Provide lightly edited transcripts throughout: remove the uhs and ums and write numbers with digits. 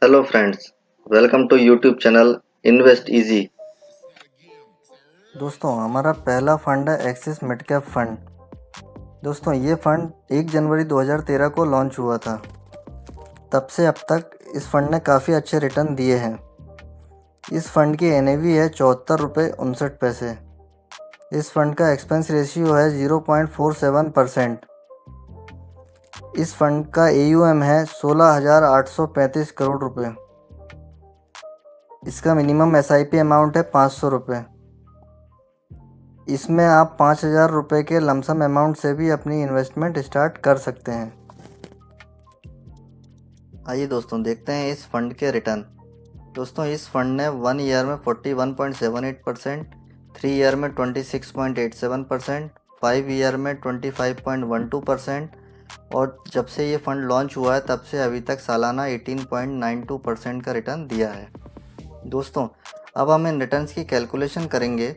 Hello friends, welcome to YouTube channel Invest Easy। दोस्तों हमारा पहला फंड है एक्सिस मिड कैप फंड। दोस्तों ये फंड 1 जनवरी 2013 को लॉन्च हुआ था। तब से अब तक इस फंड ने काफ़ी अच्छे रिटर्न दिए हैं। इस फंड की एनएवी है 74 रुपये 59 पैसे। इस फंड का एक्सपेंस रेशियो है 0.47%। इस फंड का AUM है 16,835 करोड़ रुपए। इसका मिनिमम SIP अमाउंट है 500 रुपये। इसमें आप 5,000 रुपये के लमसम अमाउंट से भी अपनी इन्वेस्टमेंट स्टार्ट कर सकते हैं। आइए दोस्तों देखते हैं इस फंड के रिटर्न। दोस्तों इस फंड ने 1 ईयर में 41.78%, 3 ईयर में 26.87%, 5 ईयर में 25.12% और जब से ये फ़ंड लॉन्च हुआ है तब से अभी तक सालाना 18.92% का रिटर्न दिया है। दोस्तों अब हम इन रिटर्न्स की कैलकुलेशन करेंगे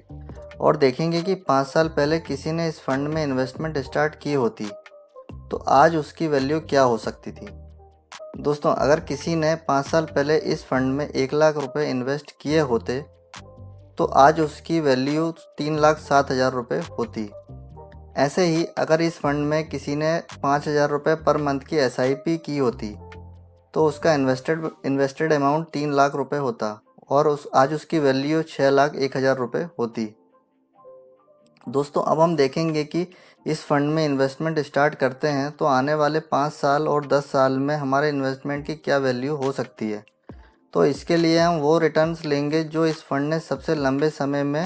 और देखेंगे कि 5 साल पहले किसी ने इस फंड में इन्वेस्टमेंट स्टार्ट की होती तो आज उसकी वैल्यू क्या हो सकती थी। दोस्तों अगर किसी ने 5 साल पहले इस फंड में 1 लाख रुपए इन्वेस्ट किए होते तो आज उसकी वैल्यू 3,07,000 रुपये होती। ऐसे ही अगर इस फंड में किसी ने 5,000 रुपये पर मंथ की SIP की होती तो उसका इन्वेस्टेड अमाउंट 3 लाख रुपये होता और आज उसकी वैल्यू 6,01,000 रुपये होती। दोस्तों अब हम देखेंगे कि इस फंड में इन्वेस्टमेंट स्टार्ट करते हैं तो आने वाले 5 साल और 10 साल में हमारे इन्वेस्टमेंट की क्या वैल्यू हो सकती है। तो इसके लिए हम वो रिटर्न्स लेंगे जो इस फंड ने सबसे लंबे समय में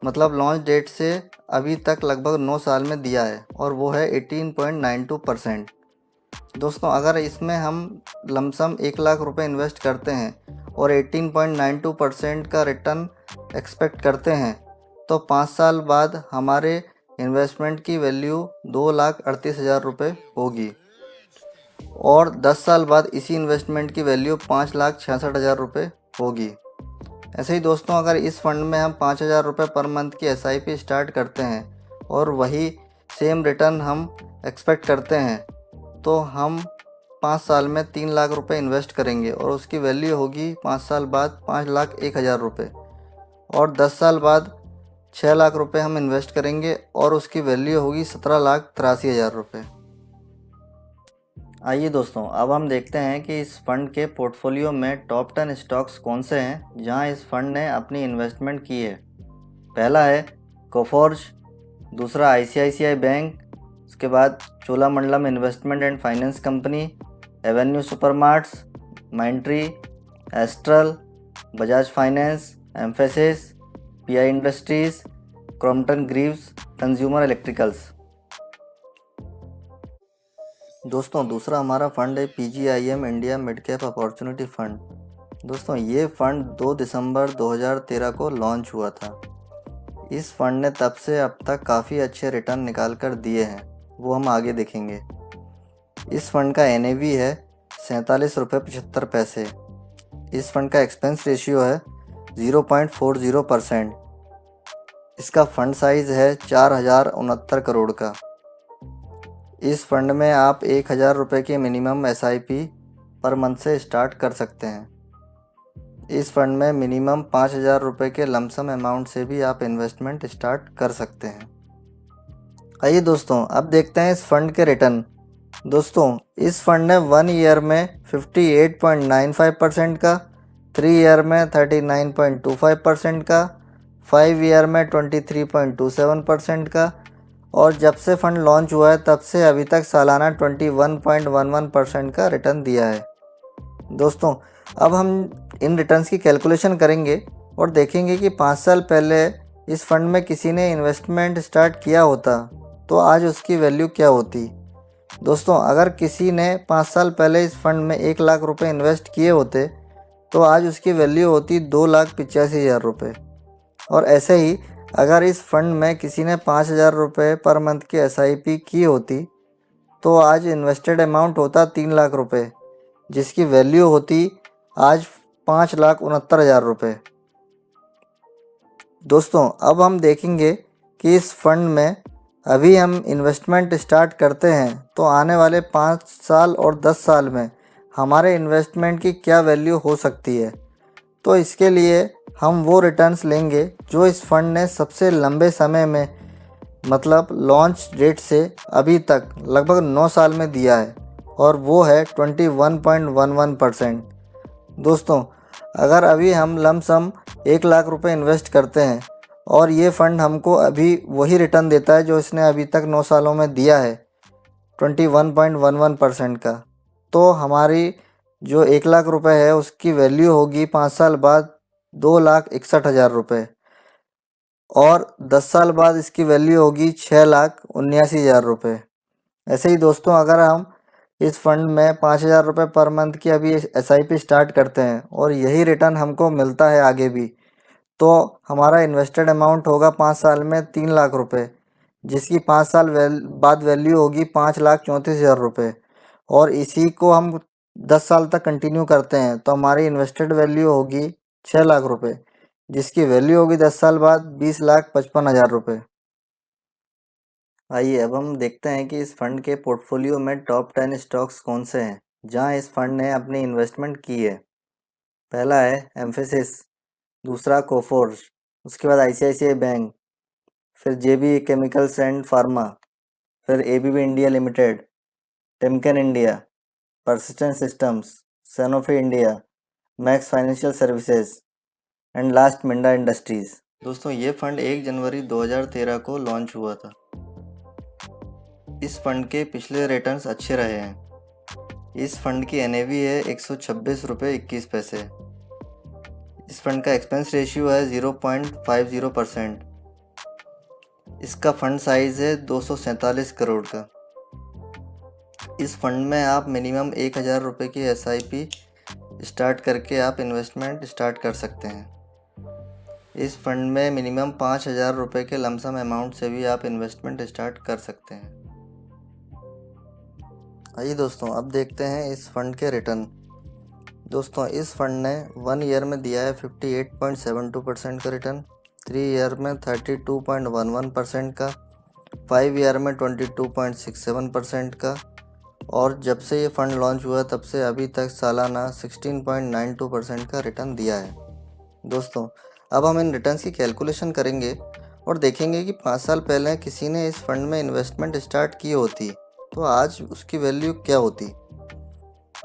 मतलब लॉन्च डेट से अभी तक लगभग 9 साल में दिया है और वो है 18.92%। दोस्तों अगर इसमें हम लमसम 1 लाख रुपए इन्वेस्ट करते हैं और 18.92% का रिटर्न एक्सपेक्ट करते हैं तो 5 साल बाद हमारे इन्वेस्टमेंट की वैल्यू 2,38,000 रुपये होगी और 10 साल बाद इसी इन्वेस्टमेंट की वैल्यू 5,66,000 रुपये होगी। ऐसे ही दोस्तों अगर इस फंड में हम 5,000 रुपये पर मंथ की SIP स्टार्ट करते हैं और वही सेम रिटर्न हम एक्सपेक्ट करते हैं तो हम 5 साल में 3 लाख रुपये इन्वेस्ट करेंगे और उसकी वैल्यू होगी 5 साल बाद 5,01,000 रुपये और 10 साल बाद 6 लाख रुपए हम इन्वेस्ट करेंगे और उसकी वैल्यू होगी 17,83,000 रुपये। आइए दोस्तों अब हम देखते हैं कि इस फंड के पोर्टफोलियो में टॉप 10 स्टॉक्स कौन से हैं जहां इस फंड ने अपनी इन्वेस्टमेंट की है। पहला है कोफोर्ज, दूसरा ICICI बैंक, उसके बाद Cholamandalam investment and finance company, Avenue Supermarts, माइंट्री, astral, Bajaj finance, emphasis, PI industries, Crompton Greaves consumer electricals. दोस्तों दूसरा हमारा फंड है PGIM India mid cap opportunity fund. दोस्तों ये फंड 2 दिसंबर 2013 को लॉन्च हुआ था। इस फंड ने तब से अब तक काफ़ी अच्छे रिटर्न निकाल कर दिए हैं, वो हम आगे देखेंगे। इस फंड का NAV है 47 रुपये 75 पैसे। इस फंड का एक्सपेंस रेशियो है 0.40%। इसका फंड साइज़ है 4,069 करोड़ का। इस फंड में आप 1,000 रुपये की मिनिमम SIP पर मंथ से स्टार्ट कर सकते हैं। इस फंड में मिनिमम 5,000 रुपये के लमसम अमाउंट से भी आप इन्वेस्टमेंट स्टार्ट कर सकते हैं। आइए दोस्तों अब देखते हैं इस फंड के रिटर्न। दोस्तों इस फंड ने 1 ईयर में 58.95% का, 3 ईयर में 39.25% का, 5 ईयर में 23.27% का और जब से फ़ंड लॉन्च हुआ है तब से अभी तक सालाना 21.11% का रिटर्न दिया है। दोस्तों अब हम इन रिटर्न्स की कैलकुलेशन करेंगे और देखेंगे कि 5 साल पहले इस फंड में किसी ने इन्वेस्टमेंट स्टार्ट किया होता तो आज उसकी वैल्यू क्या होती। दोस्तों अगर किसी ने 5 साल पहले इस फंड में 1 लाख रुपए इन्वेस्ट किए होते तो आज उसकी वैल्यू होती 2,85,000 रुपये और ऐसे ही अगर इस फंड में किसी ने 5,000 रुपये पर मंथ की SIP की होती तो आज इन्वेस्टेड अमाउंट होता 3 लाख रुपये जिसकी वैल्यू होती आज 5,69,000 रुपये। दोस्तों अब हम देखेंगे कि इस फंड में अभी हम इन्वेस्टमेंट स्टार्ट करते हैं तो आने वाले 5 साल और 10 साल में हमारे इन्वेस्टमेंट की क्या वैल्यू हो सकती है। तो इसके लिए हम वो रिटर्न्स लेंगे जो इस फंड ने सबसे लंबे समय में, मतलब लॉन्च डेट से अभी तक लगभग 9 साल में दिया है, और वो है 21.11%। दोस्तों, अगर अभी हम लमसम 1 लाख रुपए इन्वेस्ट करते हैं और ये फ़ंड हमको अभी वही रिटर्न देता है जो इसने अभी तक 9 सालों में दिया है, 21.11% का, तो हमारी जो 1 लाख रुपए है उसकी वैल्यू होगी 5 साल बाद 2,61,000 रुपये, और 10 साल बाद इसकी वैल्यू होगी 6,79,000 रुपये। ऐसे ही दोस्तों, अगर हम इस फंड में 5,000 रुपये पर मंथ की अभी SIP स्टार्ट करते हैं और यही रिटर्न हमको मिलता है आगे भी, तो हमारा इन्वेस्टेड अमाउंट होगा 5 साल में 3 लाख रुपये, जिसकी 5 साल बाद वैल्यू होगी 5,34,000 रुपये। और इसी को हम 10 साल तक कंटिन्यू करते हैं तो हमारी इन्वेस्टेड वैल्यू होगी 6 लाख रुपये, जिसकी वैल्यू होगी 10 साल बाद 20,55,000 रुपये। आइए अब हम देखते हैं कि इस फंड के पोर्टफोलियो में टॉप 10 स्टॉक्स कौन से हैं जहां इस फंड ने अपनी इन्वेस्टमेंट की है। पहला है एम्फेसिस, दूसरा कोफोर्ज, उसके बाद ICICI बैंक, फिर JB केमिकल्स एंड फार्मा, फिर ABB India limited, Timken India, persistent systems, Sanofi India, max financial services and last Minda industries. दोस्तों, ये फंड 1 जनवरी 2013 को लॉन्च हुआ था। इस फंड के पिछले रिटर्न्स अच्छे रहे हैं। इस फंड की NAV है 126 रुपये 21 पैसे। इस फंड का एक्सपेंस रेशियो है 0.50%। इसका फंड साइज है 247 करोड़ का। इस फंड में आप मिनिमम 1,000 रुपये की SIP स्टार्ट करके आप इन्वेस्टमेंट स्टार्ट कर सकते हैं। इस फंड में मिनिमम 5,000 रुपये के लमसम अमाउंट से भी आप इन्वेस्टमेंट स्टार्ट कर सकते हैं। आइए दोस्तों, अब देखते हैं इस फंड के रिटर्न। दोस्तों, इस फंड ने 1 ईयर में दिया है 58.72% का रिटर्न, 3 ईयर में 32.11% का, 5 ईयर में 22.67% का, और जब से ये फ़ंड लॉन्च हुआ तब से अभी तक सालाना 16.92% का रिटर्न दिया है। दोस्तों, अब हम इन रिटर्न्स की कैलकुलेशन करेंगे और देखेंगे कि 5 साल पहले किसी ने इस फंड में इन्वेस्टमेंट स्टार्ट की होती तो आज उसकी वैल्यू क्या होती।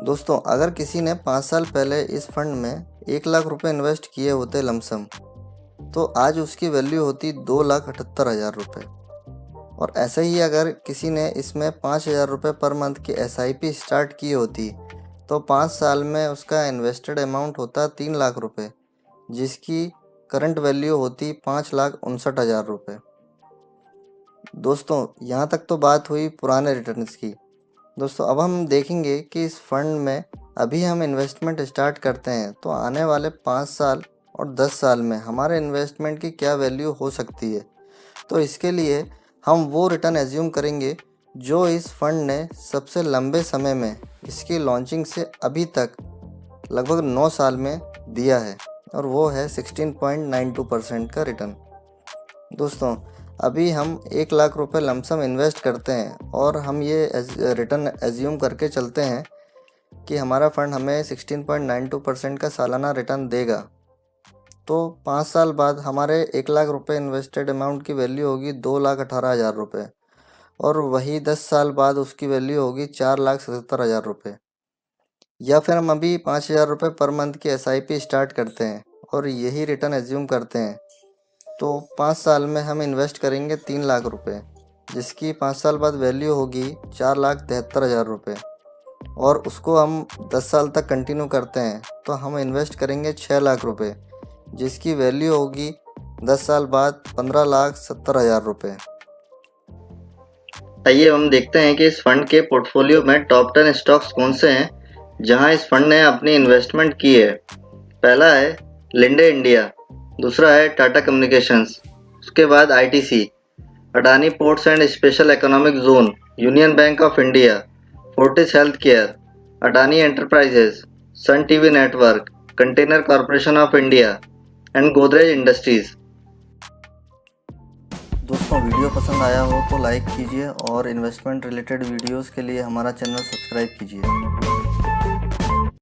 दोस्तों, अगर किसी ने 5 साल पहले इस फंड में 1 लाख रुपए इन्वेस्ट किए होते लमसम, तो आज उसकी वैल्यू होती 2,78,000 रुपये। और ऐसे ही अगर किसी ने इसमें 5,000 रुपये पर मंथ की SIP स्टार्ट की होती तो 5 साल में उसका इन्वेस्टेड अमाउंट होता 3 लाख रुपये, जिसकी करंट वैल्यू होती 5,59,000 रुपये। दोस्तों, यहाँ तक तो बात हुई पुराने रिटर्न्स की। दोस्तों, अब हम देखेंगे कि इस फंड में अभी हम इन्वेस्टमेंट स्टार्ट करते हैं तो आने वाले 5 साल और 10 साल में हमारे इन्वेस्टमेंट की क्या वैल्यू हो सकती है। तो इसके लिए हम वो रिटर्न एज्यूम करेंगे जो इस फंड ने सबसे लंबे समय में, इसकी लॉन्चिंग से अभी तक लगभग 9 साल में दिया है, और वो है 16.92% का रिटर्न। दोस्तों, अभी हम 1 लाख रुपए लमसम इन्वेस्ट करते हैं और हम ये रिटर्न एज्यूम करके चलते हैं कि हमारा फ़ंड हमें 16.92% का सालाना रिटर्न देगा। तो 5 साल बाद हमारे 1 लाख रुपए इन्वेस्टेड अमाउंट की वैल्यू होगी 2,18,000 रुपये, और वही 10 साल बाद उसकी वैल्यू होगी 4,77,000 रुपये। या फिर हम अभी 5,000 रुपये पर मंथ की SIP स्टार्ट करते हैं और यही रिटर्न एज्यूम करते हैं, तो 5 साल में हम इन्वेस्ट करेंगे 3 लाख रुपये, जिसकी 5 साल बाद वैल्यू होगी 4,73,000 रुपये, और उसको हम 10 साल तक कंटिन्यू करते हैं तो हम इन्वेस्ट करेंगे 6 लाख रुपये, जिसकी वैल्यू होगी 10 साल बाद 15,70,000 रुपये। आइए हम देखते हैं कि इस फंड के पोर्टफोलियो में टॉप 10 स्टॉक्स कौन से हैं जहां इस फंड ने अपनी इन्वेस्टमेंट की है। पहला है लिंडे इंडिया, दूसरा है टाटा कम्युनिकेशंस, उसके बाद ITC, Adani ports and special economic zone, union bank of India, Fortis health care, Adani enterprises, Sun TV network, container corporation of India and Godrej industries. दोस्तों, वीडियो पसंद आया हो तो लाइक कीजिए और इन्वेस्टमेंट रिलेटेड वीडियोस के लिए हमारा चैनल सब्सक्राइब कीजिए।